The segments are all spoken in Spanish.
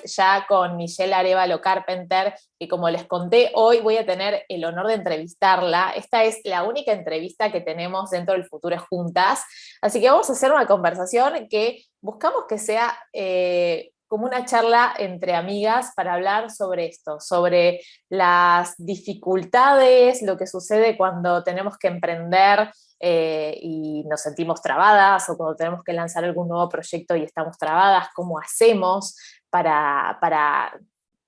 ya con Michelle Arévalo Carpenter, que como les conté, hoy voy a tener el honor de entrevistarla. Esta es la única entrevista que tenemos dentro del Futuro Juntas, así que vamos a hacer una conversación que buscamos que sea como una charla entre amigas para hablar sobre esto, sobre las dificultades, lo que sucede cuando tenemos que emprender y nos sentimos trabadas, o cuando tenemos que lanzar algún nuevo proyecto y estamos trabadas, cómo hacemos para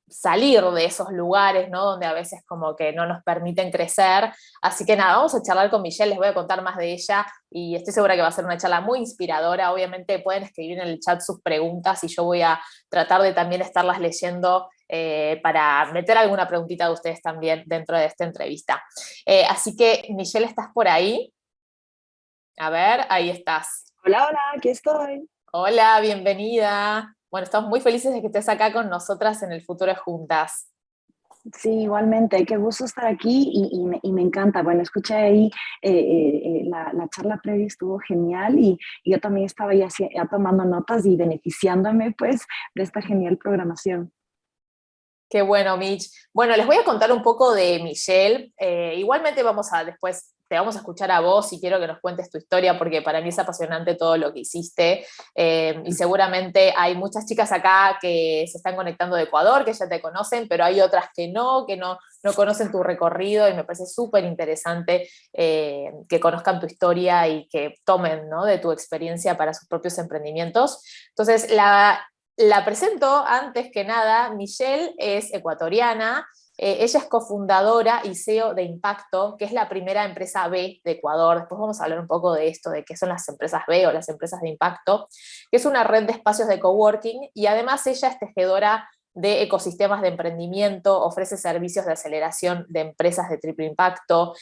salir de esos lugares, ¿no? Donde a veces como que no nos permiten crecer. Así que nada, vamos a charlar con Michelle, les voy a contar más de ella y estoy segura que va a ser una charla muy inspiradora. Obviamente pueden escribir en el chat sus preguntas y yo voy a tratar de también estarlas leyendo para meter alguna preguntita de ustedes también dentro de esta entrevista. Así que, Michelle, ¿estás por ahí? A ver, ahí estás. Hola, hola, aquí estoy. Hola, bienvenida. Bueno, estamos muy felices de que estés acá con nosotras en el Futuro Juntas. Sí, igualmente, qué gusto estar aquí y me encanta. Bueno, escuché ahí la charla previa, estuvo genial y yo también estaba ya tomando notas y beneficiándome pues de esta genial programación. Qué bueno, Mitch. Bueno, les voy a contar un poco de Michelle. Igualmente después te vamos a escuchar a vos y quiero que nos cuentes tu historia porque para mí es apasionante todo lo que hiciste. Y seguramente hay muchas chicas acá que se están conectando de Ecuador, que ya te conocen, pero hay otras que no conocen tu recorrido y me parece súper interesante que conozcan tu historia y que tomen, ¿no?, de tu experiencia para sus propios emprendimientos. Entonces, la presento antes que nada. Michelle es ecuatoriana, ella es cofundadora y CEO de Impacto, que es la primera empresa B de Ecuador. Después vamos a hablar un poco de esto, de qué son las empresas B o las empresas de impacto, que es una red de espacios de coworking, y además ella es tejedora de ecosistemas de emprendimiento, ofrece servicios de aceleración de empresas de triple impacto,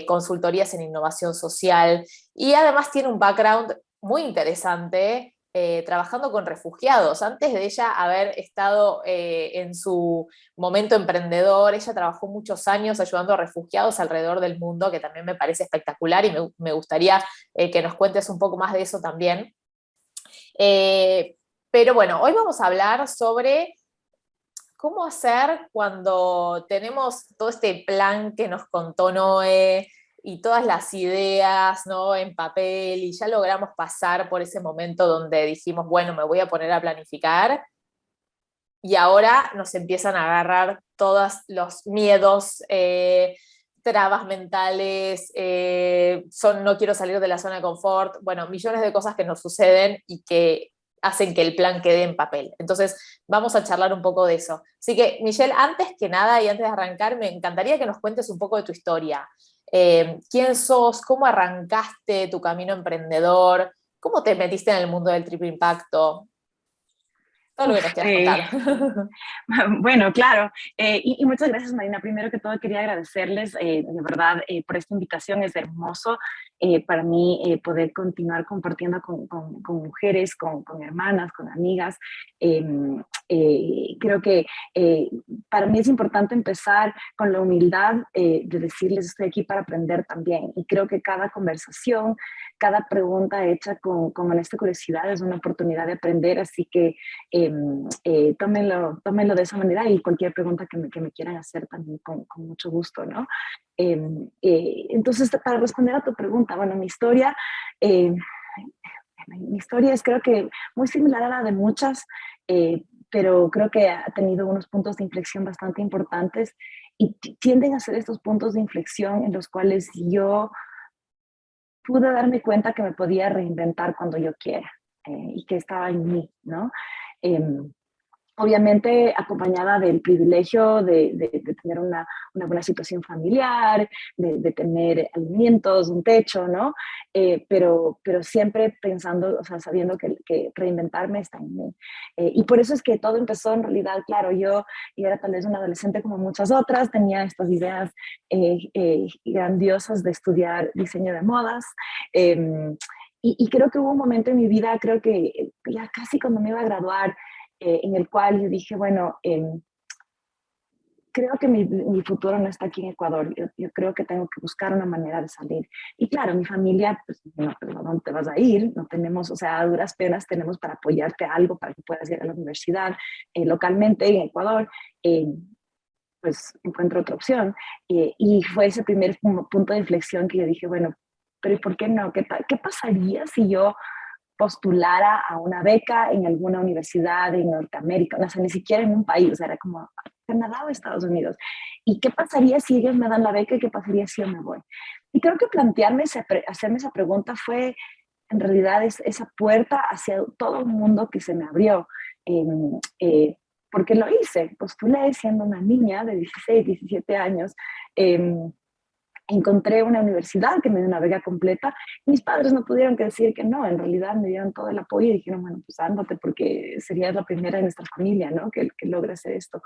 consultorías en innovación social, y además tiene un background muy interesante trabajando con refugiados. Antes de ella haber estado en su momento emprendedor, ella trabajó muchos años ayudando a refugiados alrededor del mundo, que también me parece espectacular y me gustaría que nos cuentes un poco más de eso también. Eh, pero bueno, hoy vamos a hablar sobre cómo hacer cuando tenemos todo este plan que nos contó Noé y todas las ideas, ¿no?, en papel, y ya logramos pasar por ese momento donde dijimos, bueno, me voy a poner a planificar, y ahora nos empiezan a agarrar todos los miedos, trabas mentales, no quiero salir de la zona de confort, bueno, millones de cosas que nos suceden y que hacen que el plan quede en papel. Entonces, vamos a charlar un poco de eso. Así que, Michelle, antes que nada y antes de arrancar, me encantaría que nos cuentes un poco de tu historia. ¿Quién sos? ¿Cómo arrancaste tu camino emprendedor? ¿Cómo te metiste en el mundo del triple impacto? Todo lo que nos Uf, quieras contar. bueno, claro. Y muchas gracias, Marina. Primero que todo, quería agradecerles, de verdad, por esta invitación. Es hermoso para mí poder continuar compartiendo con mujeres, con hermanas, con amigas. Eh, Creo que para mí es importante empezar con la humildad de decirles, estoy aquí para aprender también. Y creo que cada conversación, cada pregunta hecha con esta curiosidad es una oportunidad de aprender. Así que tómenlo de esa manera, y cualquier pregunta que me quieran hacer también con mucho gusto, ¿no? Entonces, para responder a tu pregunta, bueno, eh, mi historia es, creo que muy similar a la de muchas, pero creo que ha tenido unos puntos de inflexión bastante importantes, y tienden a ser estos puntos de inflexión en los cuales yo pude darme cuenta que me podía reinventar cuando yo quiera, y que estaba en mí, ¿no? Em, Obviamente acompañada del privilegio de tener una buena situación familiar, de tener alimentos, un techo, ¿no? Pero siempre pensando, o sea, sabiendo que reinventarme está en mí. Y por eso es que todo empezó en realidad. Claro, yo era tal vez una adolescente como muchas otras, tenía estas ideas grandiosas de estudiar diseño de modas. Y creo que hubo un momento en mi vida, creo que ya casi cuando me iba a graduar, en el cual yo dije, bueno, creo que mi futuro no está aquí en Ecuador. Yo creo que tengo que buscar una manera de salir. Y claro, mi familia, pues, no, pero ¿a dónde te vas a ir? No tenemos, o sea, a duras penas tenemos para apoyarte algo para que puedas ir a la universidad localmente en Ecuador. Eh, pues encuentro otra opción. Y fue ese primer punto de inflexión que yo dije, bueno, pero ¿y por qué no? ¿Qué pasaría si yo postulara a una beca en alguna universidad en Norteamérica? No sé, ni siquiera en un país, o sea, era como Canadá o Estados Unidos. ¿Y qué pasaría si ellos me dan la beca y qué pasaría si yo me voy? Y creo que hacerme esa pregunta fue en realidad esa puerta hacia todo el mundo que se me abrió. Eh, eh, porque lo hice, postulé siendo una niña de 16, 17 años, eh, encontré una universidad que me dio una beca completa. Mis padres no pudieron que decir que no, en realidad me dieron todo el apoyo y dijeron, bueno, pues ándate porque serías la primera de nuestra familia, ¿no? Que logra hacer esto.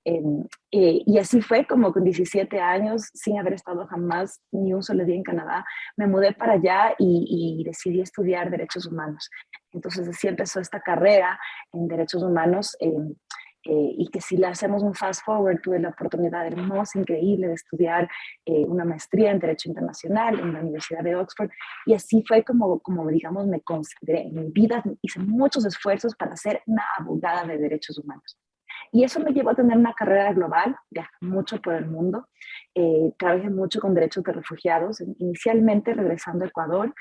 Eh, y así fue como con 17 años, sin haber estado jamás ni un solo día en Canadá, me mudé para allá y decidí estudiar derechos humanos. Entonces así empezó esta carrera en derechos humanos. Y que si le hacemos un fast forward, tuve la oportunidad hermosa, increíble de estudiar una maestría en Derecho Internacional en la Universidad de Oxford, y así fue como digamos, me consideré. En mi vida hice muchos esfuerzos para ser una abogada de derechos humanos. Y eso me llevó a tener una carrera global, viajé mucho por el mundo, trabajé mucho con derechos de refugiados, inicialmente regresando a Ecuador,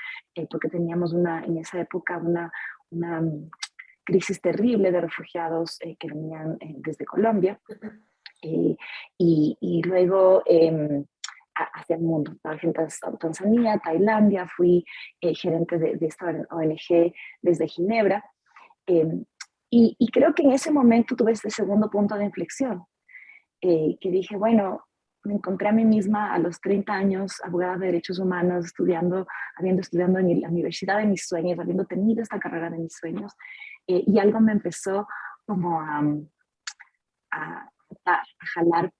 porque teníamos en esa época una crisis terrible de refugiados que venían desde Colombia, eh, y luego hacia el mundo. Trabajé en Tanzania, Tailandia, fui gerente de esta ONG desde Ginebra. Eh, y creo que en ese momento tuve este segundo punto de inflexión, que dije, bueno, me encontré a mí misma a los 30 años, abogada de derechos humanos, habiendo estudiado en la universidad de mis sueños, habiendo tenido esta carrera de mis sueños, y algo me empezó como a jalar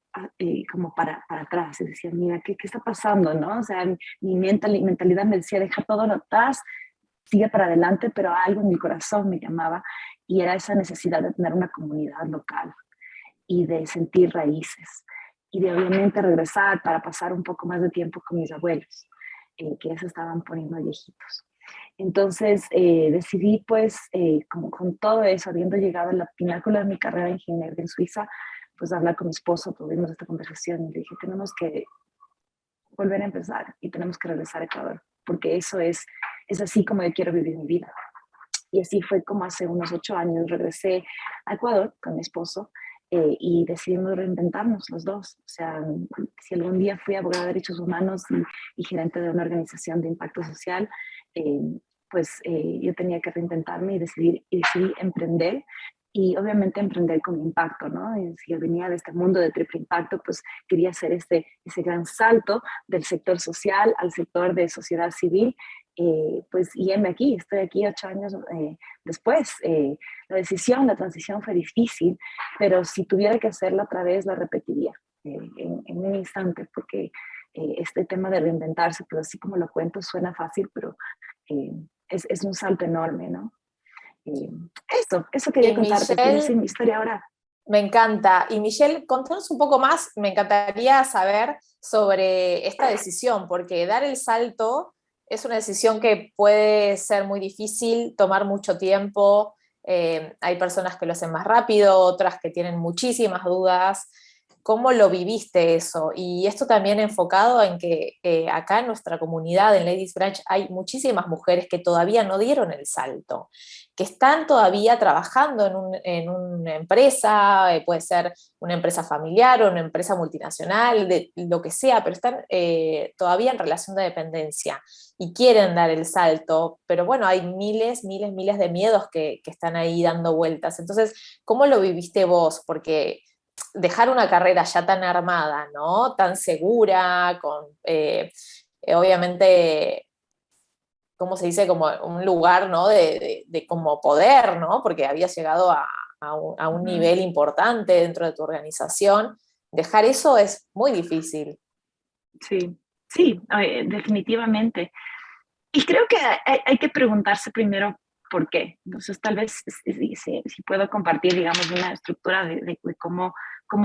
como para atrás, y decía, mira, ¿qué está pasando? ¿No? O sea, mi mentalidad me decía, deja todo atrás, sigue para adelante, pero algo en mi corazón me llamaba, y era esa necesidad de tener una comunidad local y de sentir raíces y de obviamente regresar para pasar un poco más de tiempo con mis abuelos, que ya se estaban poniendo viejitos. Entonces decidí pues como con todo eso, habiendo llegado a la pinácula de mi carrera en Ginebra, en Suiza, pues hablar con mi esposo, tuvimos esta conversación y le dije, tenemos que volver a empezar y tenemos que regresar a Ecuador, porque es así como yo quiero vivir mi vida. Y así fue como hace unos 8 años regresé a Ecuador con mi esposo, y decidimos reinventarnos los dos. O sea, si algún día fui abogada de derechos humanos y gerente de una organización de impacto social, eh, pues yo tenía que reinventarme y decidí emprender. Y obviamente emprender con impacto, ¿no? Y si yo venía de este mundo de triple impacto, pues quería hacer ese gran salto del sector social al sector de sociedad civil. Pues y heme aquí, estoy aquí 8 años después. La decisión, la transición fue difícil, pero si tuviera que hacerla otra vez, la repetiría en un instante, porque este tema de reinventarse, pues así como lo cuento, suena fácil, pero eh, es un salto enorme, ¿no? Eh, eso quería Y contarte, pues Michelle, así mi historia ahora. me encanta. Y Michelle, contanos un poco más, me encantaría saber sobre esta decisión, porque dar el salto es una decisión que puede ser muy difícil, tomar mucho tiempo. Hay personas que lo hacen más rápido, otras que tienen muchísimas dudas. ¿Cómo lo viviste eso? Y esto también enfocado en que acá en nuestra comunidad, en Ladies Branch, hay muchísimas mujeres que todavía no dieron el salto, que están todavía trabajando en una empresa, puede ser una empresa familiar o una empresa multinacional, de lo que sea, pero están todavía en relación de dependencia y quieren dar el salto, pero bueno, hay miles, miles, miles de miedos que están ahí dando vueltas. Entonces, ¿cómo lo viviste vos? Porque dejar una carrera ya tan armada, ¿no? Tan segura, con obviamente, ¿cómo se dice? Como un lugar, ¿no? De como poder, ¿no? Porque habías llegado a un nivel importante dentro de tu organización. Dejar eso es muy difícil. Sí, sí, definitivamente. Y creo que hay que preguntarse primero por qué. Entonces, tal vez si puedo compartir, digamos, una estructura de cómo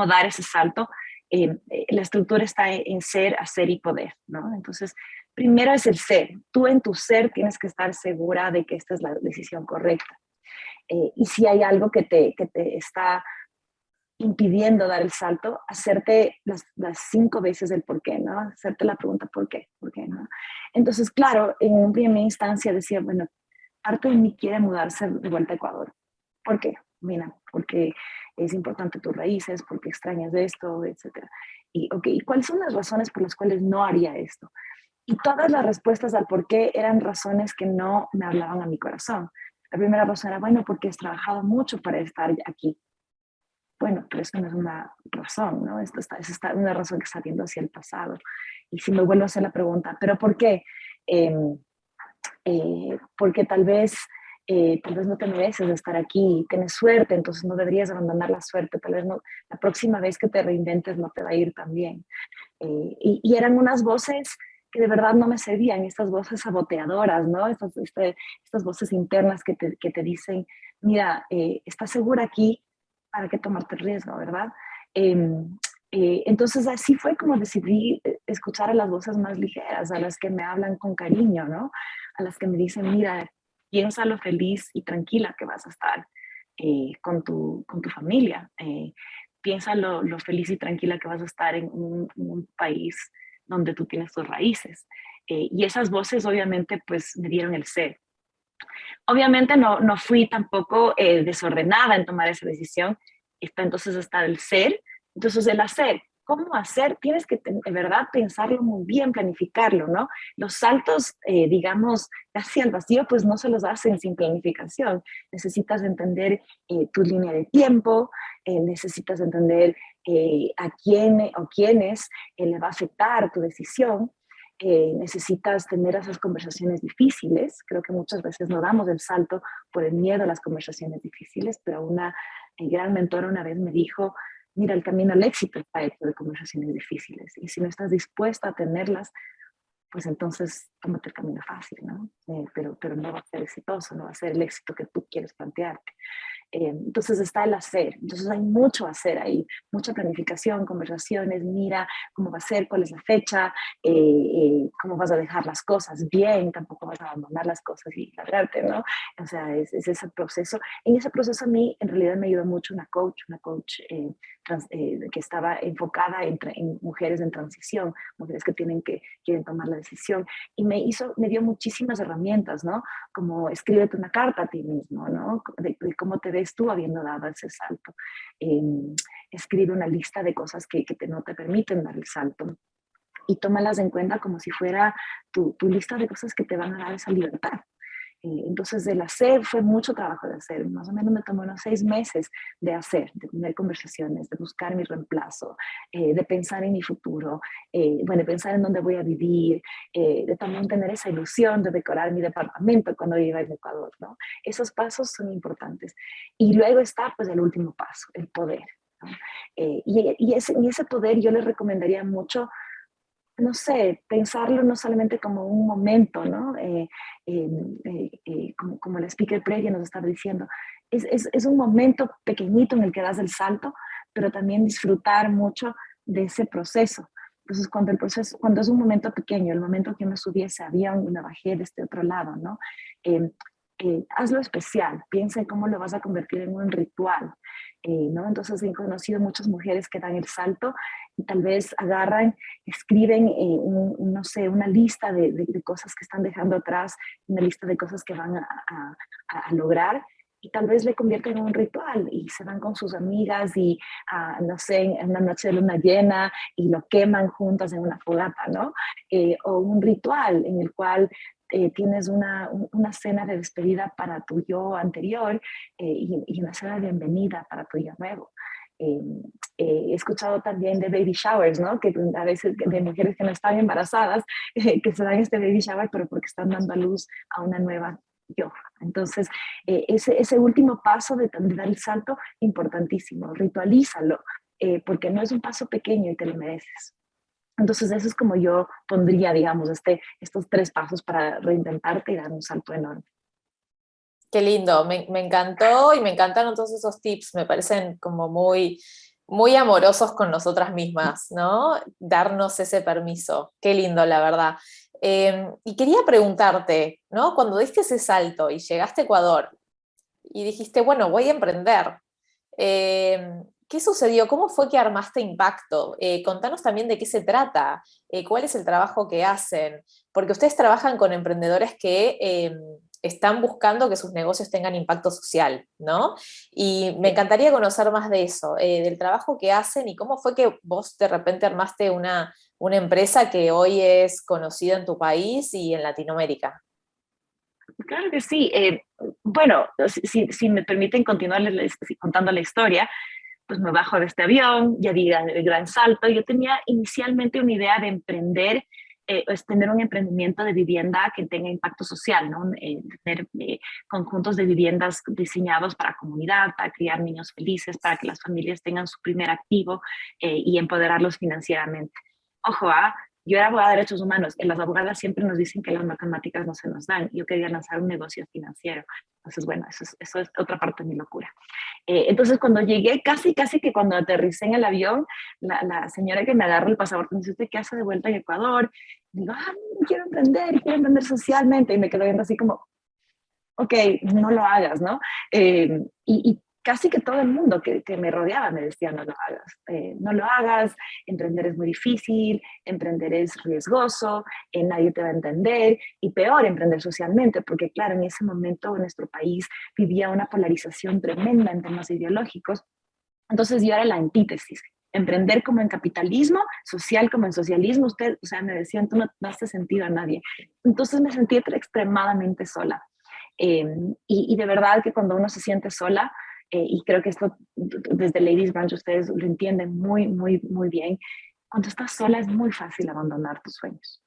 dar ese salto. la estructura está en ser, hacer y poder, ¿no? Entonces, primero es el ser. Tú en tu ser tienes que estar segura de que esta es la decisión correcta. Y si hay algo que te está impidiendo dar el salto, hacerte las 5 veces el por qué, ¿no? Hacerte la pregunta por qué, ¿no? Entonces, claro, en primera instancia decía, bueno, parte de mí quiere mudarse de vuelta a Ecuador. ¿Por qué? Mira, porque es importante tus raíces, porque extrañas esto, etcétera. Y, ok, ¿cuáles son las razones por las cuales no haría esto? Y todas las respuestas al por qué eran razones que no me hablaban a mi corazón. La primera razón era, bueno, porque has trabajado mucho para estar aquí. Bueno, pero eso no es una razón, ¿no? Esto está una razón que está viendo hacia el pasado. Y si me vuelvo a hacer la pregunta, ¿pero por qué? Eh, porque tal vez no te mereces de estar aquí, tienes suerte, entonces no deberías abandonar la suerte, tal vez no, la próxima vez que te reinventes no te va a ir tan bien. Y eran unas voces que de verdad no me servían, estas voces saboteadoras, ¿no? Estas voces internas que te dicen, mira, estás segura aquí, ¿para qué tomarte el riesgo, verdad? Eh, entonces así fue como decidí escuchar a las voces más ligeras, a las que me hablan con cariño, ¿no? A las que me dicen, mira, piensa lo feliz y tranquila que vas a estar con tu familia. Piensa lo feliz y tranquila que vas a estar en un país donde tú tienes tus raíces. Y esas voces obviamente pues me dieron el ser. Obviamente no fui tampoco desordenada en tomar esa decisión. Entonces está el ser, entonces el hacer. ¿Cómo hacer? Tienes que, de verdad, pensarlo muy bien, planificarlo, ¿no? Los saltos, digamos, casi al vacío, pues no se los hacen sin planificación. Necesitas entender tu línea de tiempo, necesitas entender a quién o quiénes le va a afectar tu decisión, necesitas tener esas conversaciones difíciles. Creo que muchas veces no damos el salto por el miedo a las conversaciones difíciles, pero una gran mentora una vez me dijo, mira, el camino al éxito está hecho de conversaciones difíciles y si no estás dispuesta a tenerlas, pues entonces tómate el camino fácil, ¿no? Pero no va a ser exitoso, no va a ser el éxito que tú quieres plantearte. Entonces está el hacer, entonces hay mucho hacer ahí, mucha planificación, conversaciones, mira cómo va a ser, cuál es la fecha, cómo vas a dejar las cosas bien, tampoco vas a abandonar las cosas y largarte, ¿no? O sea, es ese proceso. En ese proceso a mí en realidad me ayudó mucho una coach que estaba enfocada en mujeres en transición, mujeres que quieren tomar la decisión, y me dio muchísimas herramientas, ¿no? Como escríbete una carta a ti mismo, ¿no? De cómo te ves tú habiendo dado ese salto. Eh, Escribe una lista de cosas que no te permiten dar el salto y tómalas en cuenta como si fuera tu lista de cosas que te van a dar esa libertad. Entonces, el hacer fue mucho trabajo de hacer. Más o menos me tomó unos 6 meses de hacer, de tener conversaciones, de buscar mi reemplazo, de pensar en mi futuro, bueno, de pensar en dónde voy a vivir, de también tener esa ilusión de decorar mi departamento cuando viva en Ecuador, ¿no? Esos pasos son importantes. Y luego está, pues, el último paso, el poder, ¿no? Y ese poder yo les recomendaría mucho, no sé, pensarlo no solamente como un momento, ¿no? Como la speaker previa nos estaba diciendo, es un momento pequeñito en el que das el salto, pero también disfrutar mucho de ese proceso. Entonces, cuando es un momento pequeño, el momento que me subí a ese avión y me bajé de este otro lado, ¿no? Eh, Hazlo especial, piensa en cómo lo vas a convertir en un ritual, ¿no? Entonces he conocido muchas mujeres que dan el salto y tal vez agarran, escriben, no sé, una lista de cosas que están dejando atrás, una lista de cosas que van a lograr, y tal vez le convierten en un ritual y se van con sus amigas y, no sé, en una noche de luna llena y lo queman juntas en una fogata, ¿no? O un ritual en el cual tienes una cena de despedida para tu yo anterior, y una cena de bienvenida para tu yo nuevo. Eh, He escuchado también de baby showers, ¿no? Que a veces de mujeres que no están embarazadas, que se dan este baby shower, pero porque están dando a luz a una nueva yo. Entonces, ese último paso de dar el salto, importantísimo, ritualízalo, porque no es un paso pequeño y te lo mereces. Entonces, eso es como yo pondría, digamos, estos 3 pasos para reintentarte y dar un salto enorme. Qué lindo, me encantó y me encantaron todos esos tips, me parecen como muy, muy amorosos con nosotras mismas, ¿no? Darnos ese permiso. Qué lindo, la verdad. Y quería preguntarte, ¿no? Cuando diste ese salto y llegaste a Ecuador y dijiste, bueno, voy a emprender, ¿qué sucedió? ¿Cómo fue que armaste Impacto? Contanos también de qué se trata, cuál es el trabajo que hacen, porque ustedes trabajan con emprendedores que están buscando que sus negocios tengan impacto social, ¿no? Y me encantaría conocer más de eso, del trabajo que hacen y cómo fue que vos de repente armaste una empresa que hoy es conocida en tu país y en Latinoamérica. Claro que sí. Bueno, si me permiten continuarles contando la historia, pues me bajo de este avión, ya di el gran salto. Yo tenía inicialmente una idea de emprender, es tener un emprendimiento de vivienda que tenga impacto social, ¿no? Tener conjuntos de viviendas diseñados para comunidad, para criar niños felices, para que las familias tengan su primer activo y empoderarlos financieramente. Ojo, yo era abogada de derechos humanos y las abogadas siempre nos dicen que las matemáticas no se nos dan. Yo quería lanzar un negocio financiero. Entonces, bueno, eso es otra parte de mi locura. Entonces, cuando llegué, casi que cuando aterricé en el avión, la señora que me agarra el pasaporte me dice, ¿usted qué hace de vuelta en Ecuador? Y digo, quiero emprender socialmente. Y me quedo viendo así como, ok, no lo hagas, ¿no? Y casi que todo el mundo que me rodeaba me decía, no lo hagas, emprender es muy difícil, emprender es riesgoso, nadie te va a entender, y peor, emprender socialmente, porque claro, en ese momento nuestro país vivía una polarización tremenda en temas ideológicos, entonces yo era la antítesis. Emprender como en capitalismo, social como en socialismo, usted, o sea, me decían, tú no hace sentido a nadie. Entonces me sentí extremadamente sola. Eh, y de verdad que cuando uno se siente sola, y creo que esto desde Ladies Branch ustedes lo entienden muy bien, cuando estás sola es muy fácil abandonar tus sueños.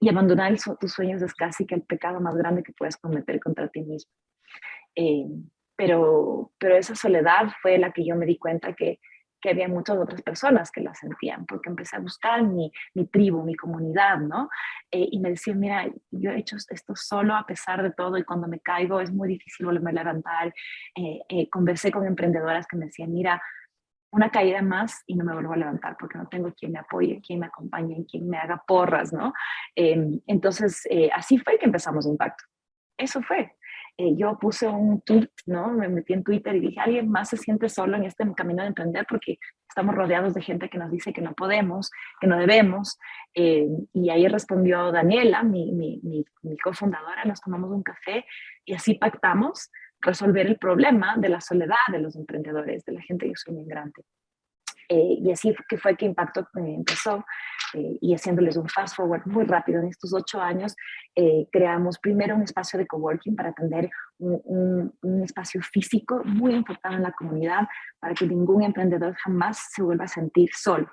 Y abandonar tus sueños es casi que el pecado más grande que puedes cometer contra ti mismo. Eh, pero esa soledad fue la que yo me di cuenta que había muchas otras personas que la sentían, porque empecé a buscar mi tribu, mi comunidad, ¿no? Y me decían, mira, yo he hecho esto solo a pesar de todo y cuando me caigo es muy difícil volverme a levantar. Conversé con emprendedoras que me decían, mira, una caída más y no me vuelvo a levantar porque no tengo quien me apoye, quien me acompañe, quien me haga porras, ¿no? Entonces, así fue que empezamos Impacto. Eso fue. Yo puse un tweet, ¿no? Me metí en Twitter y dije, ¿alguien más se siente solo en este camino de emprender? Porque estamos rodeados de gente que nos dice que no podemos, que no debemos. Y ahí respondió Daniela, mi cofundadora, nos tomamos un café y así pactamos resolver el problema de la soledad de los emprendedores, de la gente que sueña en grande. Y así que fue que Impacto empezó, y haciéndoles un fast forward muy rápido, en estos 8 años creamos primero un espacio de coworking para atender un espacio físico muy enfocado en la comunidad para que ningún emprendedor jamás se vuelva a sentir solo.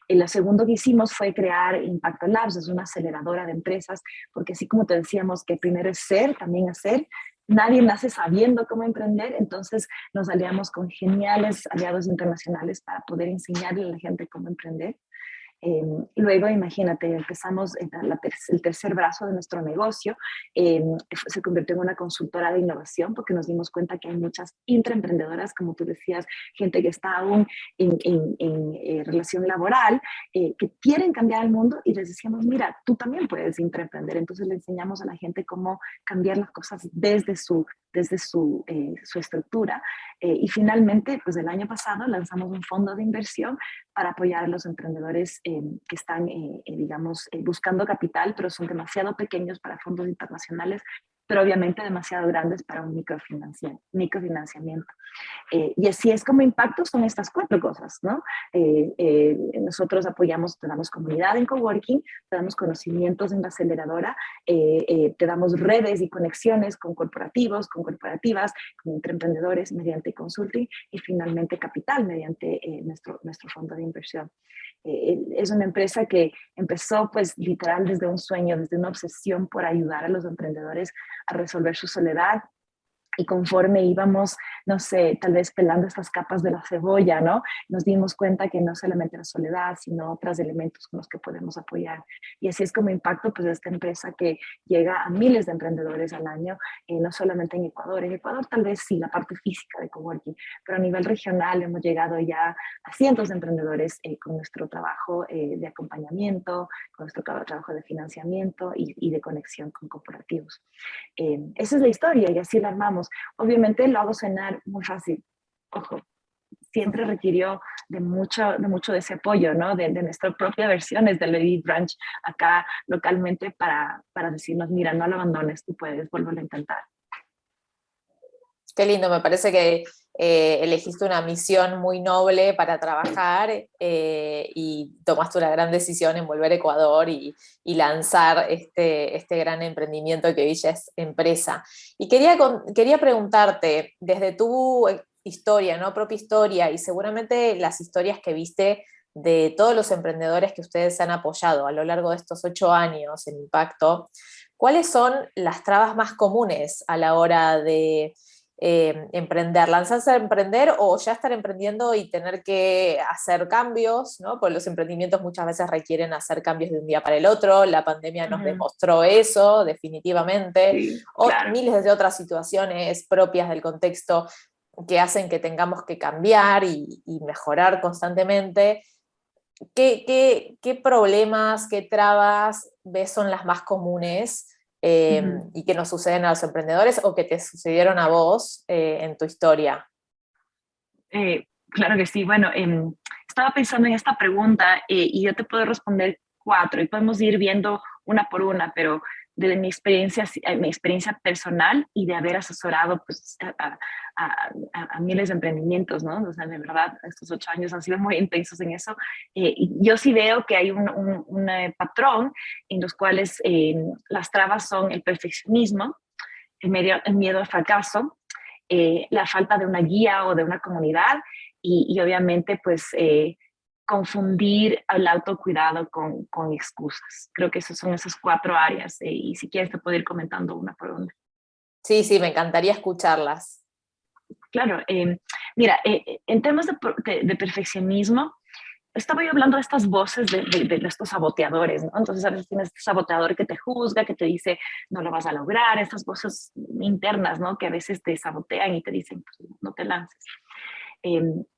Lo segundo que hicimos fue crear Impacto Labs, es una aceleradora de empresas, porque así como te decíamos que primero es ser, también hacer, nadie nace sabiendo cómo emprender, entonces nos aliamos con geniales aliados internacionales para poder enseñarle a la gente cómo emprender. Luego, imagínate, empezamos el tercer brazo de nuestro negocio, se convirtió en una consultora de innovación porque nos dimos cuenta que hay muchas intraemprendedoras, como tú decías, gente que está aún en relación laboral, que quieren cambiar el mundo y les decíamos, mira, tú también puedes intraemprender. Entonces le enseñamos a la gente cómo cambiar las cosas desde su estructura. Y finalmente, pues el año pasado lanzamos un fondo de inversión para apoyar a los emprendedores que están, digamos, buscando capital, pero son demasiado pequeños para fondos internacionales, pero obviamente demasiado grandes para un microfinanciamiento. Y así es como Impacto son estas cuatro cosas, ¿no? Nosotros apoyamos, te damos comunidad en coworking, te damos conocimientos en la aceleradora, te damos redes y conexiones con corporativos, con corporativas, con emprendedores mediante consulting y finalmente capital mediante nuestro fondo de inversión. Es una empresa que empezó pues literal desde un sueño, desde una obsesión por ayudar a los emprendedores a resolver su soledad, Y conforme íbamos, no sé, tal vez pelando estas capas de la cebolla, ¿no? Nos dimos cuenta que no solamente la soledad, sino otros elementos con los que podemos apoyar. Y así es como Impacto, pues esta empresa que llega a miles de emprendedores al año, no solamente en Ecuador. En Ecuador tal vez sí, la parte física de coworking, pero a nivel regional hemos llegado ya a cientos de emprendedores con nuestro trabajo de acompañamiento, con nuestro trabajo de financiamiento y de conexión con corporativos. Esa es la historia y así la armamos. Obviamente lo hago sonar muy fácil. Ojo, siempre requirió de mucho de ese apoyo, ¿no? De nuestra propia versiones del Lady Branch acá localmente para decirnos, mira, no lo abandones, tú puedes, vuelvo a intentar. Qué lindo, me parece que elegiste una misión muy noble para trabajar y tomaste una gran decisión en volver a Ecuador y lanzar este gran emprendimiento que hoy ya es empresa. Y quería preguntarte, desde tu historia, ¿no? Propia historia y seguramente las historias que viste de todos los emprendedores que ustedes han apoyado a lo largo de estos 8 años en Impacto, ¿cuáles son las trabas más comunes a la hora de emprender, lanzarse a emprender o ya estar emprendiendo y tener que hacer cambios, ¿no? Porque los emprendimientos muchas veces requieren hacer cambios de un día para el otro, la pandemia nos demostró eso definitivamente, Sí, o claro. miles de otras situaciones propias del contexto que hacen que tengamos que cambiar y mejorar constantemente. ¿Qué problemas, qué trabas ves son las más comunes y que nos suceden a los emprendedores o que te sucedieron a vos en tu historia? Claro que sí. Bueno, estaba pensando en esta pregunta y yo te puedo responder 4 y podemos ir viendo una por una, pero de mi experiencia personal y de haber asesorado pues, a miles de emprendimientos, ¿no? O sea, de verdad, estos 8 años han sido muy intensos en eso. Y yo sí veo que hay un patrón en los cuales las trabas son el perfeccionismo, el miedo al fracaso, la falta de una guía o de una comunidad y obviamente pues confundir el autocuidado con excusas. Creo que esas son esas 4 áreas y si quieres te puedo ir comentando una por una. Sí, sí, me encantaría escucharlas. Claro, mira, en temas de perfeccionismo, estaba yo hablando de estas voces de estos saboteadores, ¿no? Entonces a veces tienes este saboteador que te juzga, que te dice, no lo vas a lograr, estas voces internas, ¿no? Que a veces te sabotean y te dicen, pues, no te lances.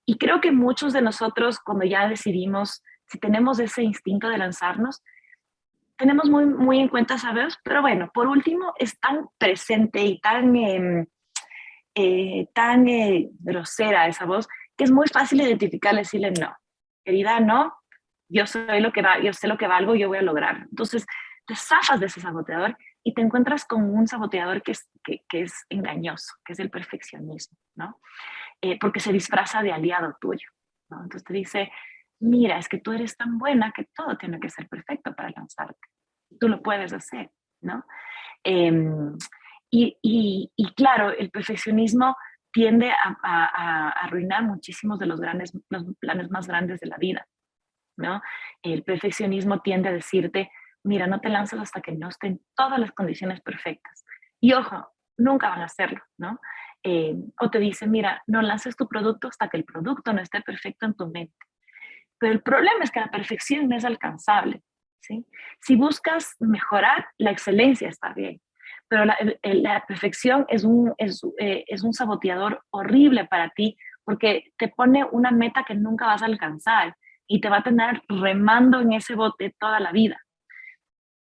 Y creo que muchos de nosotros, cuando ya decidimos, si tenemos ese instinto de lanzarnos, tenemos muy, muy en cuenta, ¿sabes? Pero bueno, por último, es tan presente y tan grosera esa voz que es muy fácil identificar, decirle no, querida, no, yo sé lo que valgo, yo voy a lograr. Entonces, te zafas de ese saboteador y te encuentras con un saboteador que es engañoso, que es el perfeccionismo, ¿no? Porque se disfraza de aliado tuyo, ¿no? Entonces te dice, mira, es que tú eres tan buena que todo tiene que ser perfecto para lanzarte. Tú lo puedes hacer, ¿no? Eh, y claro, el perfeccionismo tiende a arruinar muchísimos de los planes más grandes de la vida, ¿no? El perfeccionismo tiende a decirte, mira, no te lanzas hasta que no estén todas las condiciones perfectas. Y ojo, nunca van a hacerlo, ¿no? O te dice, mira, no lances tu producto hasta que el producto no esté perfecto en tu mente. Pero el problema es que la perfección no es alcanzable, ¿sí? Si buscas mejorar, la excelencia está bien, pero la perfección es un saboteador horrible para ti porque te pone una meta que nunca vas a alcanzar y te va a tener remando en ese bote toda la vida.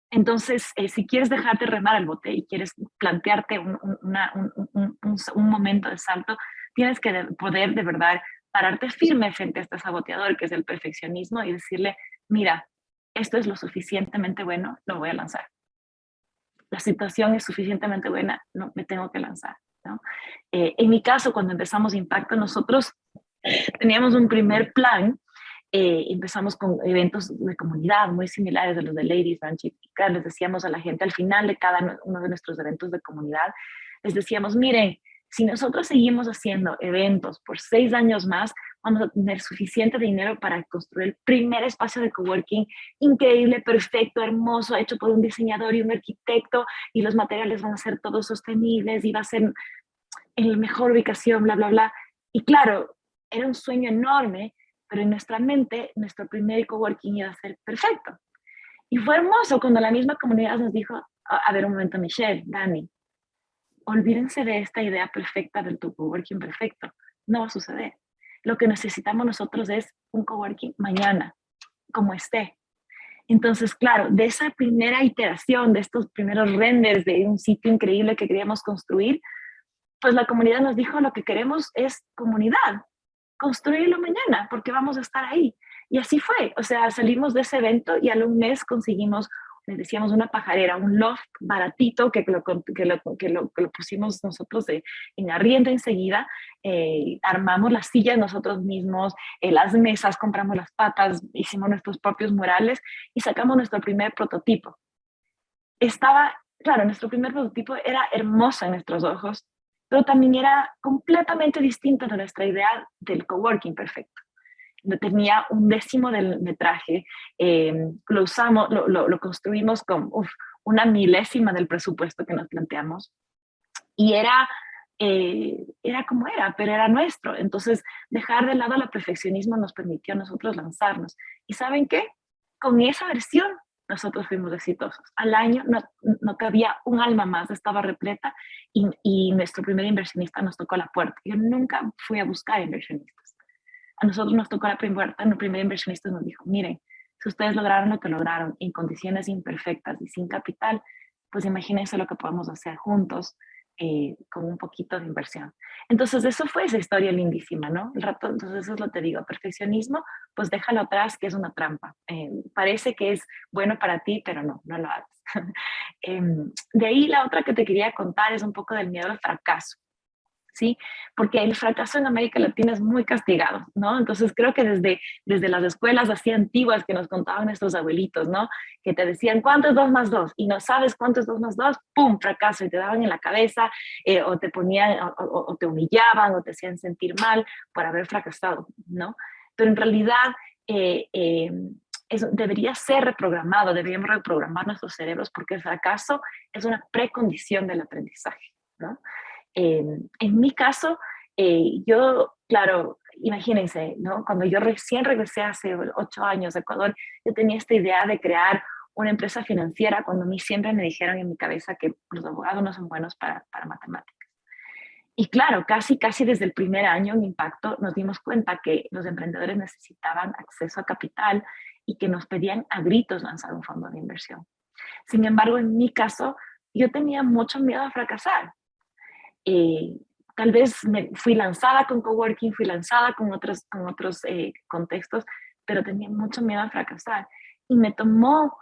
Entonces, si quieres dejarte remar el bote y quieres plantearte un momento de salto, tienes que poder de verdad pararte firme frente a este saboteador que es el perfeccionismo y decirle, mira, esto es lo suficientemente bueno, lo voy a lanzar. La situación es suficientemente buena, no me tengo que lanzar, ¿no? En mi caso, cuando empezamos Impacto, nosotros teníamos un primer plan. Empezamos con eventos de comunidad muy similares a los de Ladies Ranch y claro, les decíamos a la gente al final de cada uno de nuestros eventos de comunidad, les decíamos, miren, si nosotros seguimos haciendo eventos por 6 años más, vamos a tener suficiente dinero para construir el primer espacio de coworking increíble, perfecto, hermoso, hecho por un diseñador y un arquitecto y los materiales van a ser todos sostenibles y va a ser en la mejor ubicación, bla, bla, bla. Y claro, era un sueño enorme, pero en nuestra mente, nuestro primer coworking iba a ser perfecto. Y fue hermoso cuando la misma comunidad nos dijo, a ver un momento, Michelle, Dani, olvídense de esta idea perfecta del tu coworking perfecto. No va a suceder. Lo que necesitamos nosotros es un coworking mañana, como esté. Entonces, claro, de esa primera iteración, de estos primeros renders de un sitio increíble que queríamos construir, pues la comunidad nos dijo, lo que queremos es comunidad, construirlo mañana, porque vamos a estar ahí. Y así fue, o sea, salimos de ese evento y al un mes conseguimos, les decíamos, una pajarera, un loft baratito que lo pusimos nosotros en arriendo enseguida, armamos las sillas nosotros mismos, las mesas, compramos las patas, hicimos nuestros propios murales y sacamos nuestro primer prototipo. Estaba, claro, nuestro primer prototipo era hermoso en nuestros ojos, pero también era completamente distinto de nuestra idea del coworking perfecto. Tenía un décimo del metraje, lo usamos, lo construimos con una milésima del presupuesto que nos planteamos y era como era, pero era nuestro. Entonces, dejar de lado el perfeccionismo nos permitió a nosotros lanzarnos. ¿Y saben qué? Con esa versión nosotros fuimos exitosos. Al año no cabía un alma más, estaba repleta y nuestro primer inversionista nos tocó la puerta. Yo nunca fui a buscar inversionistas. A nosotros nos tocó la puerta, el primer inversionista nos dijo, miren, si ustedes lograron lo que lograron en condiciones imperfectas y sin capital, pues imagínense lo que podemos hacer juntos con un poquito de inversión. Entonces, eso fue esa historia lindísima, ¿no? El rato, entonces, eso es lo que te digo, perfeccionismo, pues déjalo atrás, que es una trampa. Parece que es bueno para ti, pero no, no lo hagas. De ahí la otra que te quería contar es un poco del miedo al fracaso. ¿Sí? Porque el fracaso en América Latina es muy castigado, ¿no? Entonces creo que desde las escuelas así antiguas que nos contaban nuestros abuelitos, ¿no? Que te decían, ¿cuánto es 2 más 2? Y no sabes cuánto es 2 más 2, ¡pum! Fracaso, y te daban en la cabeza, o te ponían, o te humillaban, o te hacían sentir mal por haber fracasado, ¿no? Pero en realidad eso debería ser reprogramado, deberíamos reprogramar nuestros cerebros porque el fracaso es una precondición del aprendizaje, ¿no? En mi caso, yo, claro, imagínense, ¿no? Cuando yo recién regresé hace 8 años a Ecuador, yo tenía esta idea de crear una empresa financiera cuando a mí siempre me dijeron en mi cabeza que los abogados no son buenos para matemáticas. Y claro, casi desde el primer año en Impacto nos dimos cuenta que los emprendedores necesitaban acceso a capital y que nos pedían a gritos lanzar un fondo de inversión. Sin embargo, en mi caso, yo tenía mucho miedo a fracasar. Tal vez me fui lanzada con coworking, fui lanzada con otros contextos, pero tenía mucho miedo a fracasar. Y me tomó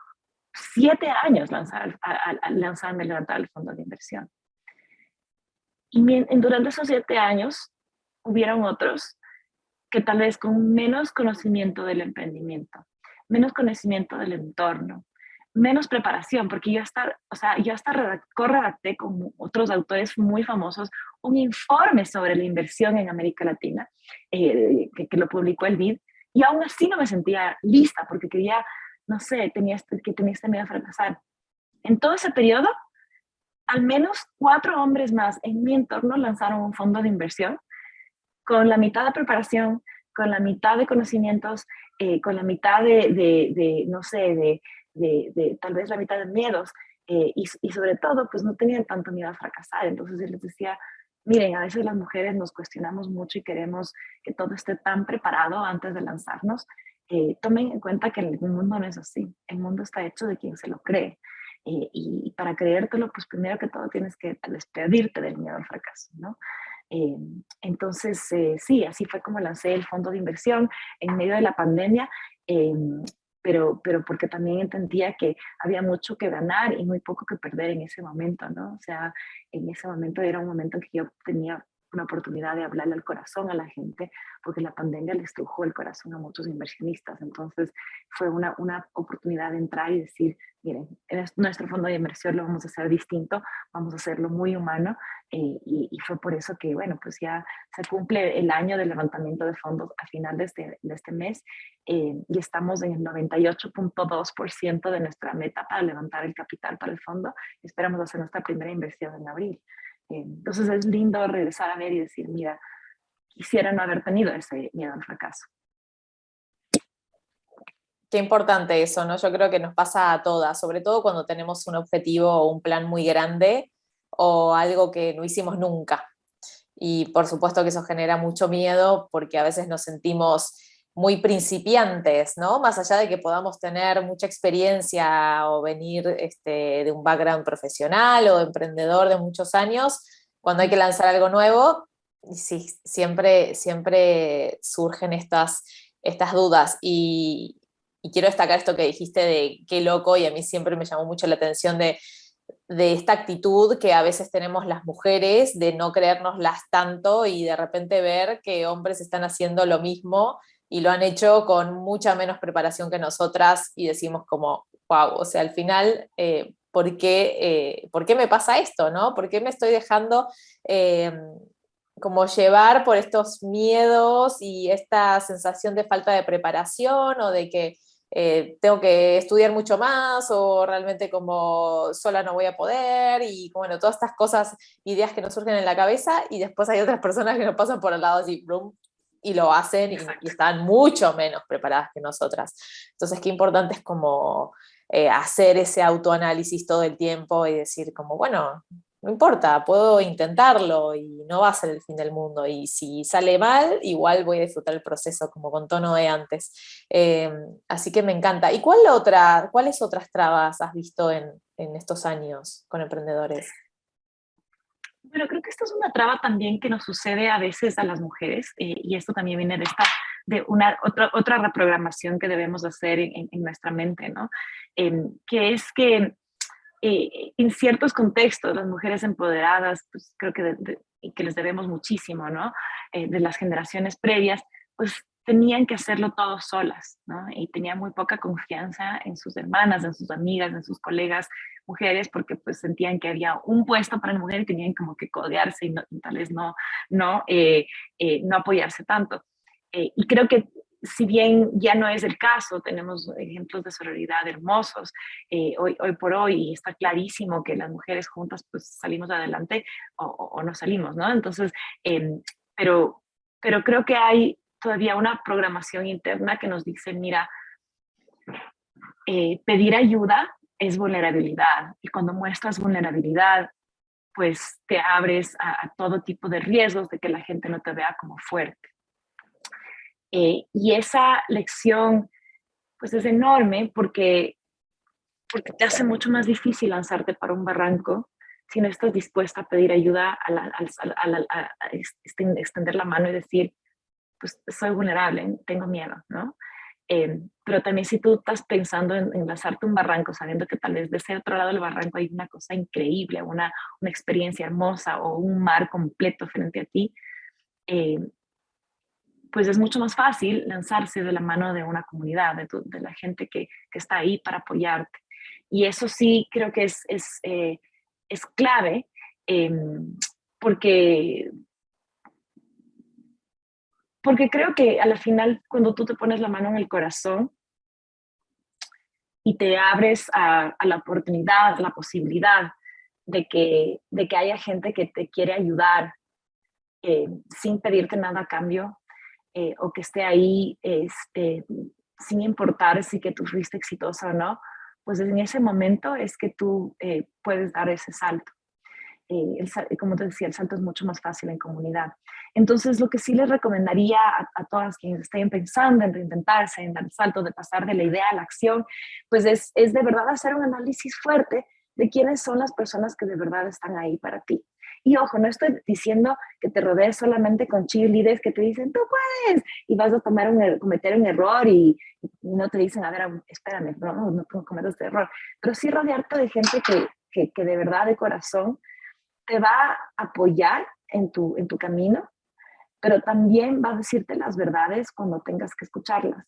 7 años lanzarme, levantar el fondo de inversión. Y durante esos 7 años, hubieron otros que tal vez con menos conocimiento del emprendimiento, menos conocimiento del entorno, menos preparación, porque yo hasta corredacté con otros autores muy famosos un informe sobre la inversión en América Latina, que lo publicó el BID, y aún así no me sentía lista, porque quería, no sé, tenía este miedo a fracasar. En todo ese periodo, al menos 4 hombres más en mi entorno lanzaron un fondo de inversión con la mitad de preparación, con la mitad de conocimientos, con la mitad no sé, tal vez la mitad de miedos, y sobre todo, pues no tenían tanto miedo a fracasar. Entonces yo les decía, miren, a veces las mujeres nos cuestionamos mucho y queremos que todo esté tan preparado antes de lanzarnos. Tomen en cuenta que el mundo no es así. El mundo está hecho de quien se lo cree. Y para creértelo, pues primero que todo tienes que despedirte del miedo al fracaso, ¿no? Eh, entonces, sí, así fue como lancé el fondo de inversión en medio de la pandemia, eh, pero porque también entendía que había mucho que ganar y muy poco que perder en ese momento, ¿no? O sea, en ese momento era un momento en que yo tenía una oportunidad de hablarle al corazón a la gente, porque la pandemia les estrujó el corazón a muchos inversionistas. Entonces, fue una oportunidad de entrar y decir, miren, en nuestro fondo de inversión lo vamos a hacer distinto, vamos a hacerlo muy humano, y fue por eso que, bueno, pues ya se cumple el año del levantamiento de fondos a final de este mes, y estamos en el 98.2% de nuestra meta para levantar el capital para el fondo. Esperamos hacer nuestra primera inversión en abril. Entonces es lindo regresar a ver y decir, mira, quisiera no haber tenido ese miedo al fracaso. Qué importante eso, ¿no? Yo creo que nos pasa a todas, sobre todo cuando tenemos un objetivo o un plan muy grande o algo que no hicimos nunca. Y por supuesto que eso genera mucho miedo porque a veces nos sentimos muy principiantes, ¿no? Más allá de que podamos tener mucha experiencia o venir de un background profesional o emprendedor de muchos años, cuando hay que lanzar algo nuevo, sí, siempre surgen estas dudas. Y quiero destacar esto que dijiste de qué loco, y a mí siempre me llamó mucho la atención de esta actitud que a veces tenemos las mujeres de no creérnoslas tanto y de repente ver que hombres están haciendo lo mismo y lo han hecho con mucha menos preparación que nosotras y decimos como, wow, o sea, al final, ¿por qué me pasa esto, no? ¿Por qué me estoy dejando eh, como llevar por estos miedos y esta sensación de falta de preparación o de que tengo que estudiar mucho más o realmente como sola no voy a poder y bueno, todas estas cosas, ideas que nos surgen en la cabeza y después hay otras personas que nos pasan por el lado así, brum, y lo hacen y están mucho menos preparadas que nosotras. Entonces, qué importante es como hacer ese autoanálisis todo el tiempo y decir como, bueno, no importa, puedo intentarlo y no va a ser el fin del mundo. Y si sale mal, igual voy a disfrutar el proceso, como con tono de antes. Así que me encanta. ¿Y cuáles otras trabas has visto en estos años con emprendedores? Bueno, creo que esto es una traba también que nos sucede a veces a las mujeres, y esto también viene de una otra reprogramación que debemos hacer en nuestra mente, ¿no? Que es que en ciertos contextos las mujeres empoderadas, pues creo que, y que les debemos muchísimo, ¿no? De las generaciones previas, pues tenían que hacerlo todo solas, ¿no? Y tenían muy poca confianza en sus hermanas, en sus amigas, en sus colegas mujeres, porque pues sentían que había un puesto para la mujer y tenían como que codearse y, y tal vez no apoyarse tanto. Y creo que si bien ya no es el caso, tenemos ejemplos de sororidad hermosos hoy por hoy, y está clarísimo que las mujeres juntas pues salimos adelante o no salimos, ¿no? Entonces, pero, pero creo que hay todavía una programación interna que nos dice, mira, pedir ayuda es vulnerabilidad, y cuando muestras vulnerabilidad, pues te abres a todo tipo de riesgos de que la gente no te vea como fuerte. Y esa lección pues es enorme porque te hace mucho más difícil lanzarte para un barranco si no estás dispuesta a pedir ayuda, a extender la mano y decir, pues soy vulnerable, tengo miedo, ¿no? Pero también si tú estás pensando en lanzarte un barranco, sabiendo que tal vez de ese otro lado del barranco hay una cosa increíble, una experiencia hermosa o un mar completo frente a ti, eh, pues es mucho más fácil lanzarse de la mano de una comunidad, de la gente que está ahí para apoyarte. Y eso sí creo que es clave, eh, porque, porque creo que a la final cuando tú te pones la mano en el corazón y te abres a la oportunidad, a la posibilidad de que haya gente que te quiere ayudar sin pedirte nada a cambio, o que esté ahí sin importar si que tú fuiste exitosa o no, pues en ese momento es que tú puedes dar ese salto. Como te decía, el salto es mucho más fácil en comunidad. Entonces, lo que sí les recomendaría a todas quienes estén pensando en reinventarse, en dar el salto, de pasar de la idea a la acción, pues es de verdad hacer un análisis fuerte de quiénes son las personas que de verdad están ahí para ti. Y ojo, no estoy diciendo que te rodees solamente con cheerleaders que te dicen, tú puedes, y vas a cometer un error y no te dicen, a ver, espérame, no cometas este error. Pero sí rodearte de gente que de verdad, de corazón, te va a apoyar en tu camino, pero también va a decirte las verdades cuando tengas que escucharlas.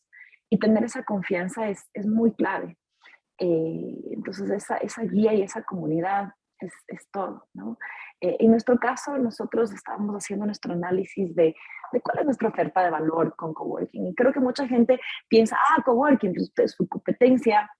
Y tener esa confianza es muy clave. Entonces, esa guía y esa comunidad es todo, ¿no? En nuestro caso, nosotros estamos haciendo nuestro análisis de cuál es nuestra oferta de valor con coworking. Y creo que mucha gente piensa, coworking, pues su competencia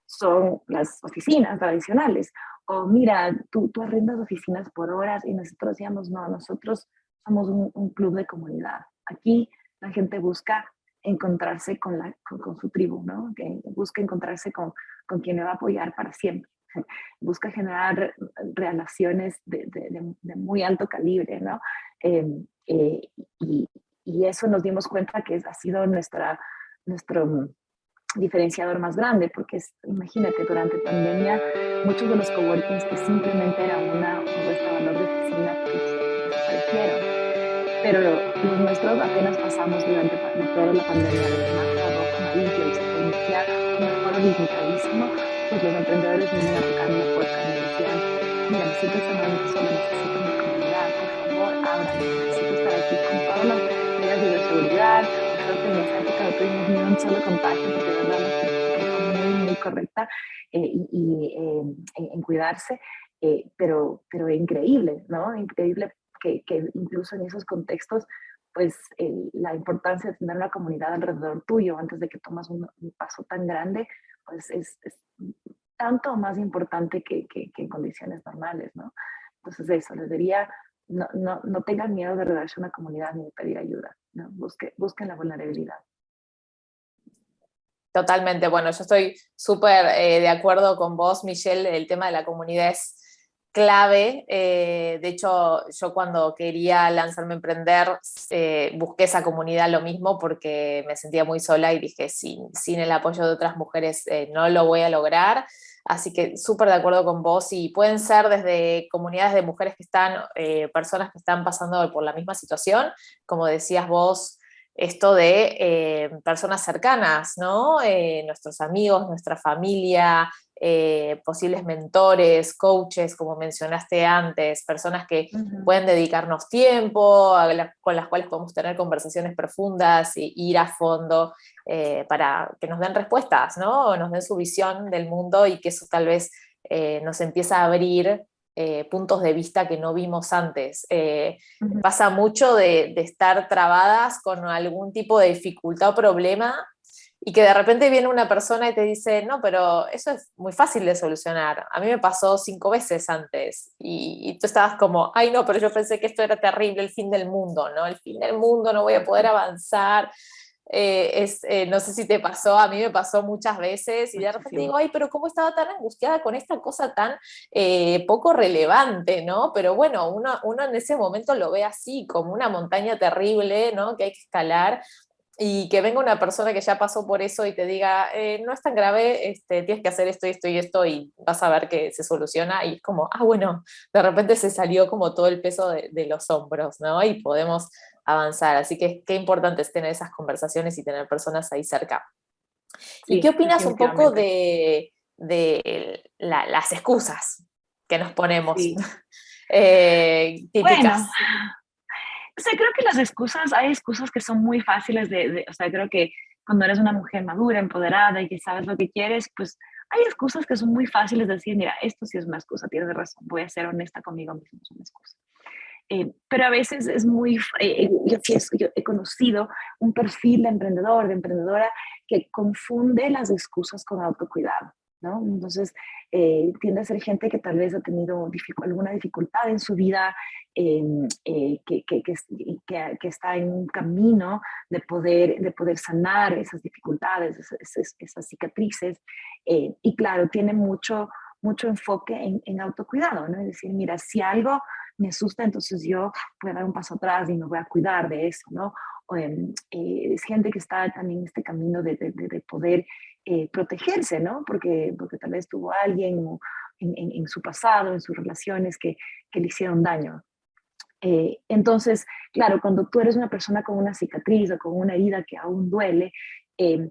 son las oficinas tradicionales o mira, tú arrendas oficinas por horas, y nosotros decíamos, no, nosotros somos un club de comunidad. Aquí la gente busca encontrarse con su tribu, ¿no? Que busca encontrarse con quien le va a apoyar para siempre. Busca generar relaciones de muy alto calibre, ¿no? Eh, eh, y, y, eso nos dimos cuenta que ha sido nuestro diferenciador más grande, porque imagínate, durante pandemia, muchos de los coworkings que simplemente era una propuesta de valor de oficina, pues desaparecieron. Pero los nuestros apenas pasamos durante lo peor de la pandemia, de semáforo rojo, amarillo, y se permitía un aforo limitadísimo, pues los emprendedores venían a tocarme la puerta y me decían, mira, me siento extremadamente sola, necesito mi comunidad, por favor, ábrame, necesito estar aquí con todas las medidas de bioseguridad. Creo que en esa época no tuvimos ni un solo contagio, porque de verdad la política fue muy correcta en cuidarse, pero increíble, ¿no? Increíble que incluso en esos contextos, pues la importancia de tener una comunidad alrededor tuyo antes de que tomas un paso tan grande, pues es tanto más importante que en condiciones normales, ¿no? Entonces eso, les diría, no tengan miedo de rodearse una comunidad ni de pedir ayuda, ¿no? Busquen la vulnerabilidad. Totalmente, bueno, yo estoy súper de acuerdo con vos, Michelle, el tema de la comunidad es clave. De hecho, yo cuando quería lanzarme a emprender, busqué esa comunidad lo mismo porque me sentía muy sola y dije, sin el apoyo de otras mujeres no lo voy a lograr. Así que súper de acuerdo con vos y pueden ser desde comunidades de mujeres que están, personas que están pasando por la misma situación, como decías vos, esto de personas cercanas, ¿no? Nuestros amigos, nuestra familia, posibles mentores, coaches, como mencionaste antes, personas que pueden dedicarnos tiempo, con las cuales podemos tener conversaciones profundas e ir a fondo para que nos den respuestas, ¿no? O nos den su visión del mundo y que eso tal vez nos empieza a abrir puntos de vista que no vimos antes. Pasa mucho de estar trabadas con algún tipo de dificultad o problema y que de repente viene una persona y te dice, no, pero eso es muy fácil de solucionar. A mí me pasó 5 veces antes y tú estabas como, ay no, pero yo pensé que esto era terrible, el fin del mundo, ¿no? El fin del mundo, no voy a poder avanzar. No sé si te pasó, a mí me pasó muchas veces y de repente digo, ay, pero ¿cómo estaba tan angustiada con esta cosa tan poco relevante, ¿no? Pero bueno, uno en ese momento lo ve así, como una montaña terrible, ¿no? Que hay que escalar y que venga una persona que ya pasó por eso y te diga, no es tan grave, tienes que hacer esto y esto y esto y vas a ver que se soluciona y es como, ah, bueno, de repente se salió como todo el peso de los hombros, ¿no? Y podemos avanzar. Así que qué importante es tener esas conversaciones y tener personas ahí cerca. ¿Y qué Sí, opinas un poco definitivamente. de las excusas que nos ponemos Sí. típicas? Bueno, o sea, creo que las excusas, hay excusas que son muy fáciles o sea, creo que cuando eres una mujer madura, empoderada y que sabes lo que quieres, pues hay excusas que son muy fáciles de decir, mira, esto sí es una excusa, tienes razón, voy a ser honesta conmigo mismo, es una excusa. Pero a veces es muy, yo he conocido un perfil de emprendedor, de emprendedora, que confunde las excusas con autocuidado, ¿no? Entonces, tiende a ser gente que tal vez ha tenido alguna dificultad en su vida, que está en un camino de poder sanar esas dificultades, esas cicatrices, y claro, tiene mucho enfoque en autocuidado, ¿no? Es decir, mira, si algo me asusta, entonces yo voy a dar un paso atrás y me voy a cuidar de eso, ¿no? Es gente que está también en este camino de poder protegerse, ¿no? Porque tal vez tuvo alguien en su pasado, en sus relaciones, que le hicieron daño. Entonces, claro, cuando tú eres una persona con una cicatriz o con una herida que aún duele, eh,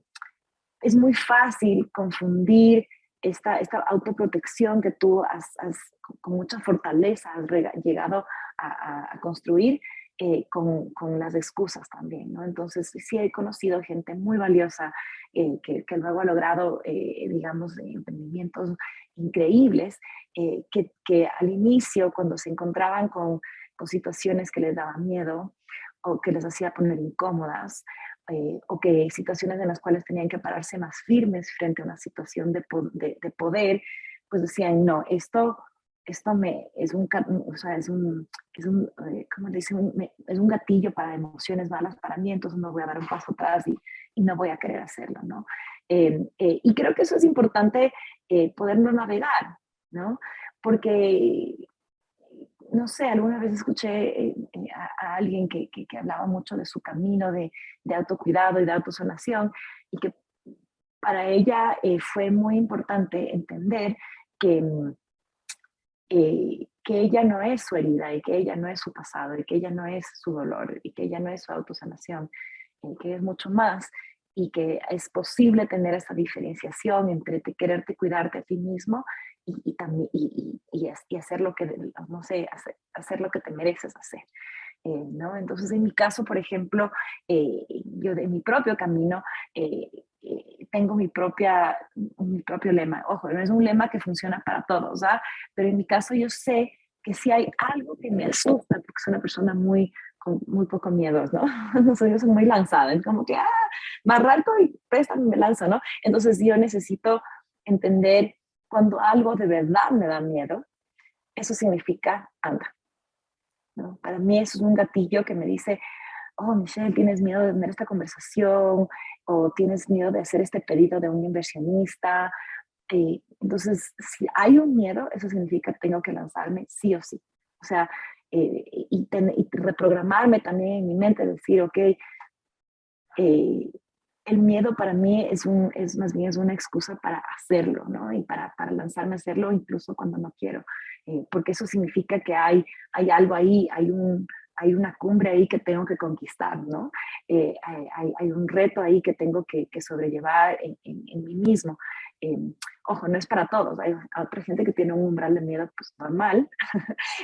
es muy fácil confundir esta autoprotección que tú con mucha fortaleza has llegado a construir con las excusas también, ¿no? Entonces, sí he conocido gente muy valiosa que luego ha logrado, digamos, emprendimientos increíbles, que al inicio, cuando se encontraban con situaciones que les daban miedo o que les hacía poner incómodas, o que situaciones en las cuales tenían que pararse más firmes frente a una situación de poder, pues decían, no, esto es un, o sea, ¿cómo le dicen? Es un gatillo para emociones malas para mí, entonces no voy a dar un paso atrás y no voy a querer hacerlo, ¿no? Y creo que eso es importante poderlo navegar, ¿no? Porque, no sé, alguna vez escuché a alguien que hablaba mucho de su camino de autocuidado y de autosanación y que para ella fue muy importante entender que que ella no es su herida y que ella no es su pasado y que ella no es su dolor y que ella no es su autosanación, que es mucho más y que es posible tener esa diferenciación entre quererte cuidarte a ti mismo también, y hacer lo que, no sé, hacer lo que te mereces hacer. ¿No? Entonces, en mi caso, por ejemplo, yo de mi propio camino tengo mi propio lema. Ojo, no es un lema que funciona para todos, ¿ah? Pero en mi caso yo sé que si hay algo que me asusta, porque soy una persona con muy poco miedos, ¿no? No soy, yo soy muy lanzada, es como que, me arranco y préstame, me lanzo, ¿no? Entonces yo necesito entender cuando algo de verdad me da miedo, eso significa anda. ¿No? Para mí eso es un gatillo que me dice, oh, Michelle, tienes miedo de tener esta conversación o tienes miedo de hacer este pedido de un inversionista. Entonces, si hay un miedo, eso significa que tengo que lanzarme sí o sí. O sea, y reprogramarme también en mi mente, decir, ok, el miedo para mí es más bien es una excusa para hacerlo, ¿no? Y para lanzarme a hacerlo incluso cuando no quiero, porque eso significa que hay algo ahí, hay una cumbre ahí que tengo que conquistar, ¿no? Hay un reto ahí que tengo que sobrellevar en mí mismo. Eh, Ojo, no es para todos, hay otra gente que tiene un umbral de miedo pues normal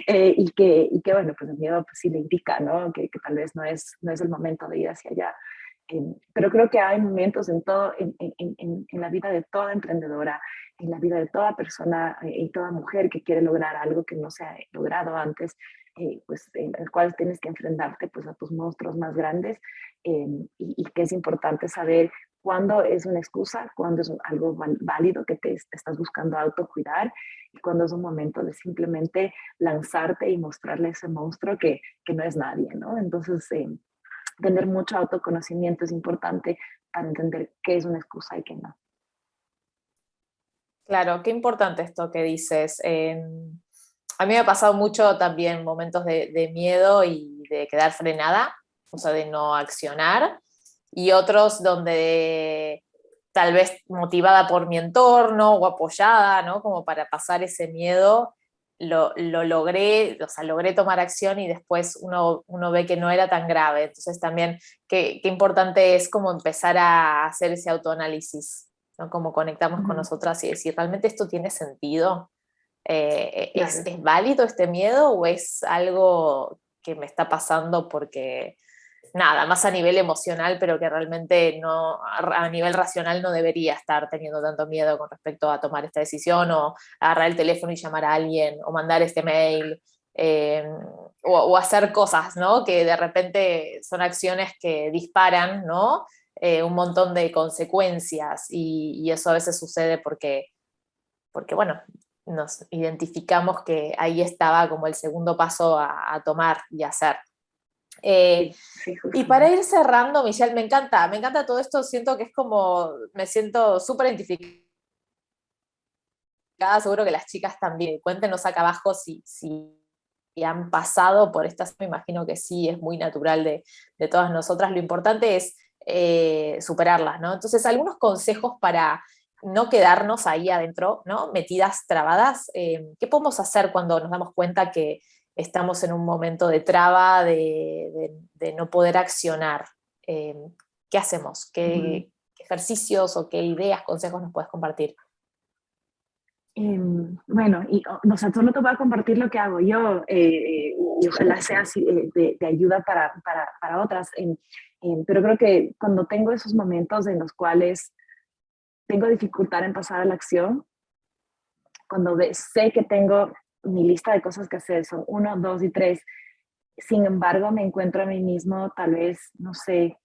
y que bueno, pues el miedo pues sí le indica, ¿no? Que tal vez no es el momento de ir hacia allá. Pero creo que hay momentos en la vida de toda emprendedora, en la vida de toda persona y toda mujer que quiere lograr algo que no se ha logrado antes, pues en el cual tienes que enfrentarte pues a tus monstruos más grandes y que es importante saber cuándo es una excusa, cuándo es algo válido que te estás buscando autocuidar y cuándo es un momento de simplemente lanzarte y mostrarle a ese monstruo que no es nadie, ¿no? Entonces, tener mucho autoconocimiento es importante para entender qué es una excusa y qué no. Claro, qué importante esto que dices. A mí me ha pasado mucho también momentos de miedo y de quedar frenada, o sea, de no accionar, y otros donde tal vez motivada por mi entorno o apoyada, ¿no? Como para pasar ese miedo, lo logré, o sea, logré tomar acción y después uno ve que no era tan grave. Entonces también qué importante es como empezar a hacer ese autoanálisis, ¿no? Como conectarnos con nosotras y decir, ¿realmente esto tiene sentido? Claro. ¿Es válido este miedo o es algo que me está pasando porque, nada, más a nivel emocional, pero que realmente no, a nivel racional no debería estar teniendo tanto miedo con respecto a tomar esta decisión o agarrar el teléfono y llamar a alguien o mandar este mail? eh, o hacer cosas, ¿no? Que de repente son acciones que disparan, ¿no? Un montón de consecuencias y eso a veces sucede porque, bueno, nos identificamos que ahí estaba como el segundo paso a tomar y hacer. Sí, sí, Y para justamente. ir cerrando, Michelle, me encanta todo esto, siento que es como, me siento súper identificada, seguro que las chicas también. Cuéntenos acá abajo si han pasado por estas, me imagino que sí, es muy natural de todas nosotras, lo importante es superarlas, ¿no? Entonces, algunos consejos para no quedarnos ahí adentro, ¿no? Metidas, trabadas, ¿qué podemos hacer cuando nos damos cuenta que estamos en un momento de traba, de no poder accionar? Eh, ¿Qué hacemos? Ujú. ¿Qué ejercicios o qué ideas, consejos nos puedes compartir? Bueno, o sea, solo te voy a compartir lo que hago yo y ojalá sea así, de ayuda para otras. Pero creo que cuando tengo esos momentos en los cuales tengo dificultad en pasar a la acción, cuando sé que tengo mi lista de cosas que hacer, son uno, dos y tres, sin embargo me encuentro a mí mismo tal vez, no sé,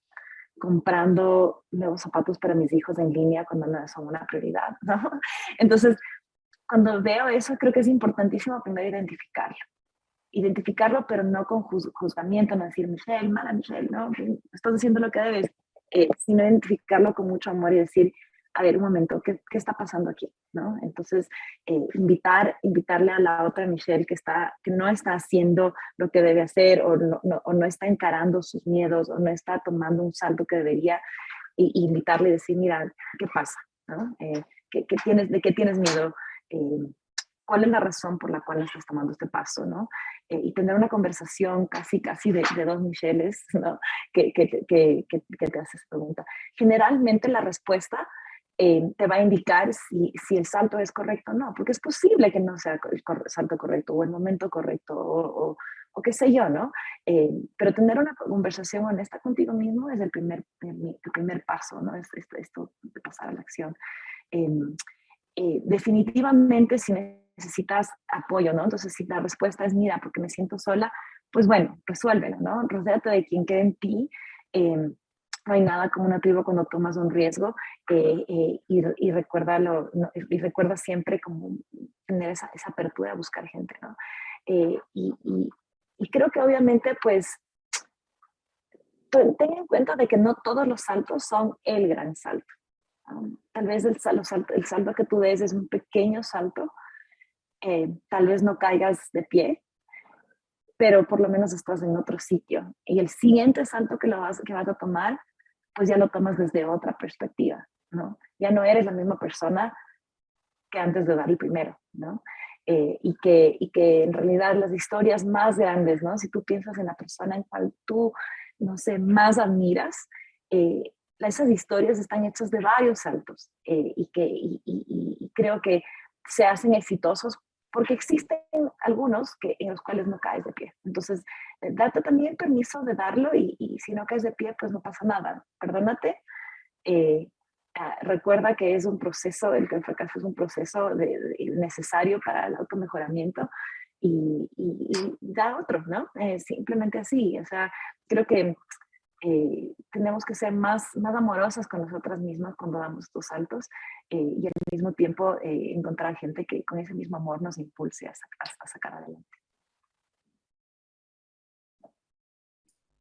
comprando nuevos zapatos para mis hijos en línea cuando no son una prioridad, ¿no? Entonces, cuando veo eso, creo que es importantísimo primero identificarlo, pero no con juzgamiento, no decir, Michelle, mala Michelle, no, estás haciendo lo que debes, sino identificarlo con mucho amor y decir, a ver, un momento, ¿qué está pasando aquí? ¿No? Entonces, invitarle a la otra Michelle que no está haciendo lo que debe hacer o no está encarando sus miedos o no está tomando un salto que debería, y invitarle y decir, mira, ¿qué pasa? ¿No? ¿De qué tienes miedo? ¿Cuál es la razón por la cual estás tomando este paso? ¿No? Y tener una conversación casi de dos Michelles, ¿no? Que te haces pregunta. Generalmente la respuesta te va a indicar si el salto es correcto o no, porque es posible que no sea el salto correcto o el momento correcto o qué sé yo, ¿no? Pero tener una conversación honesta contigo mismo es el primer paso, ¿no? Esto de pasar a la acción. Eh, Definitivamente si necesitas apoyo, ¿no? Entonces si la respuesta es, mira, porque me siento sola, pues bueno, resuélvelo, ¿no? Rodéate de quien cree en ti. No hay nada como una tribu cuando tomas un riesgo, y recuérdalo, ¿no? Y recuerda siempre como tener esa apertura a buscar gente, ¿no? Eh, y, y, y creo que obviamente pues ten en cuenta de que no todos los saltos son el gran salto. Tal vez el salto que tú des es un pequeño salto, tal vez no caigas de pie, pero por lo menos estás en otro sitio. Y el siguiente salto que vas a tomar, pues ya lo tomas desde otra perspectiva, ¿no? Ya no eres la misma persona que antes de dar el primero, ¿no? Y que en realidad las historias más grandes, ¿no? Si tú piensas en la persona en cual tú, no sé, más admiras, eh, esas historias están hechas de varios saltos, y creo que se hacen exitosos porque existen algunos en los cuales no caes de pie. Entonces, date también el permiso de darlo y si no caes de pie, pues no pasa nada. Perdónate. eh, Recuerda que es un proceso, el fracaso es un proceso necesario para el automejoramiento y da otro, ¿no? Simplemente así, o sea, creo que tenemos que ser más amorosas con nosotras mismas cuando damos estos saltos, y al mismo tiempo encontrar gente que con ese mismo amor nos impulse a sacar adelante.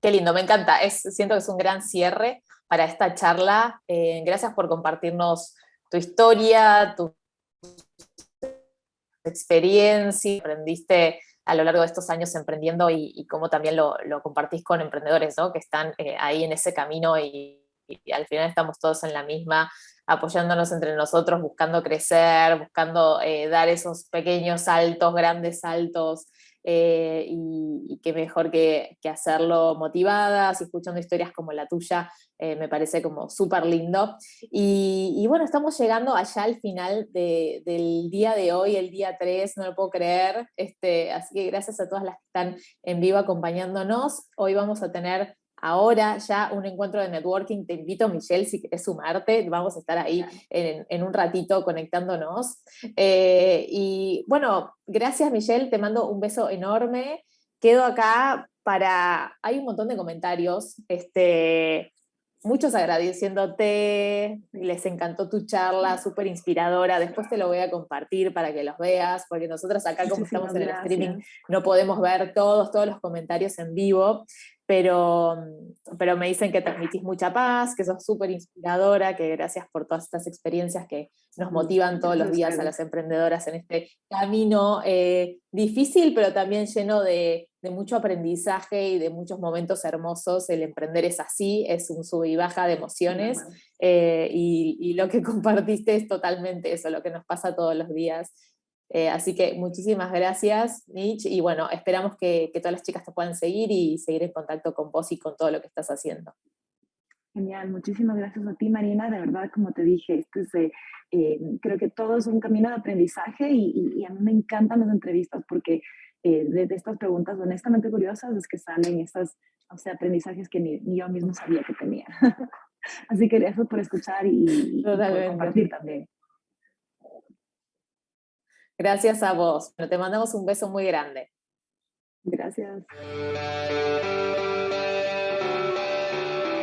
Qué lindo, me encanta. Siento que es un gran cierre para esta charla. Gracias por compartirnos tu historia, tu experiencia, aprendiste a lo largo de estos años emprendiendo y cómo también lo compartís con emprendedores, ¿no? Que están ahí en ese camino y al final estamos todos en la misma, apoyándonos entre nosotros, buscando crecer, buscando dar esos pequeños saltos, grandes saltos, y qué mejor que hacerlo motivadas y escuchando historias como la tuya. Me parece como súper lindo. Y bueno, estamos llegando allá al final del día de hoy, el día 3, no lo puedo creer. Así que gracias a todas las que están en vivo acompañándonos. Hoy vamos a tener ahora ya un encuentro de networking. Te invito, Michelle, si querés sumarte. Vamos a estar ahí en un ratito conectándonos. Y bueno, gracias, Michelle. Te mando un beso enorme. Quedo acá para... Hay un montón de comentarios. Muchos agradeciéndote, les encantó tu charla, súper inspiradora. Después te lo voy a compartir para que los veas, porque nosotros acá, como estamos en el streaming, no podemos ver todos los comentarios en vivo, pero me dicen que transmitís mucha paz, que sos súper inspiradora, que gracias por todas estas experiencias que nos motivan todos los días a las emprendedoras en este camino difícil, pero también lleno de mucho aprendizaje y de muchos momentos hermosos. El emprender es así, es un sube y baja de emociones, y lo que compartiste es totalmente eso, lo que nos pasa todos los días. Así que muchísimas gracias, Mitch, y bueno, esperamos que todas las chicas te puedan seguir y seguir en contacto con vos y con todo lo que estás haciendo. Genial, muchísimas gracias a ti, Marina. De verdad, como te dije, creo que todo es un camino de aprendizaje y a mí me encantan las entrevistas porque de estas preguntas honestamente curiosas es que salen estas, o sea, aprendizajes que ni yo mismo sabía que tenía. Así que gracias por escuchar y por compartir también. Gracias a vos. Bueno, te mandamos un beso muy grande. Gracias.